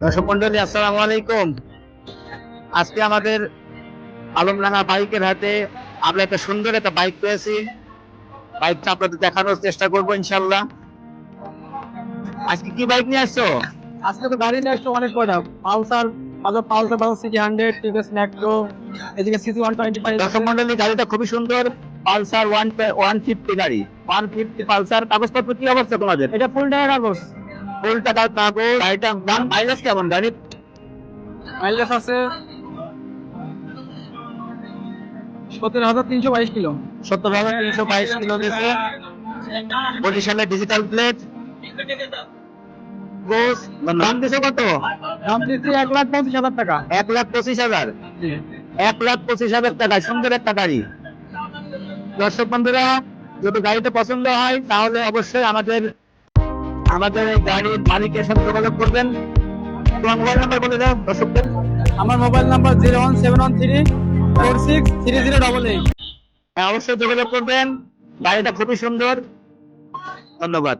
দর্শক মন্ডলী, আসসালামু আলাইকুম। আজকে আমাদের আলমডাঙ্গা বাইকের হাতে আমরা একটা সুন্দর একটা বাইক পেয়েছি। বাইকটা আপনাদের দেখানোর চেষ্টা করবো ইনশাল্লাহ। আজকে কি বাইক নিয়ে আসছো? আজকে তো গাড়ি নিয়ে আসছো অনেক কয়টা। পালসার, পালসার সিটি 100, টিভিএস ন্যাক্টো, এদিকে সিসি 125। দর্শক মন্ডলী, গাড়িটা খুবই সুন্দর। পালসার 150 গাড়ি, 150 পালসার। কাগজপত্র কি অবস্থা তোমাদের? এটা ফুল টাকা কাগজ। ফুল টাকার কাগজ। গাড়িটা মাইলেজ কেমন গাড়ির? মাইলেজ আছে 17,322 কিলো। 17,322 কিলো দিয়েছে। 25 সালের ডিজিটাল প্লেট। দাম দিয়েছে কত? দাম দিচ্ছি 1,25,000 টাকা। 1,25,000। 1,25,000 টাকা সুন্দর একটা গাড়ি। দর্শক বন্ধুরা, যদি গাড়িটা পছন্দ হয় তাহলে অবশ্যই আমাদের এই গাড়ির মালিকের সাথে যোগাযোগ করবেন। তোমার মোবাইল নাম্বার বলে দাও দর্শকদের। আমার মোবাইল নাম্বার 01713463088। হ্যাঁ, অবশ্যই যোগাযোগ করবেন। গাড়িটা খুবই সুন্দর। ধন্যবাদ।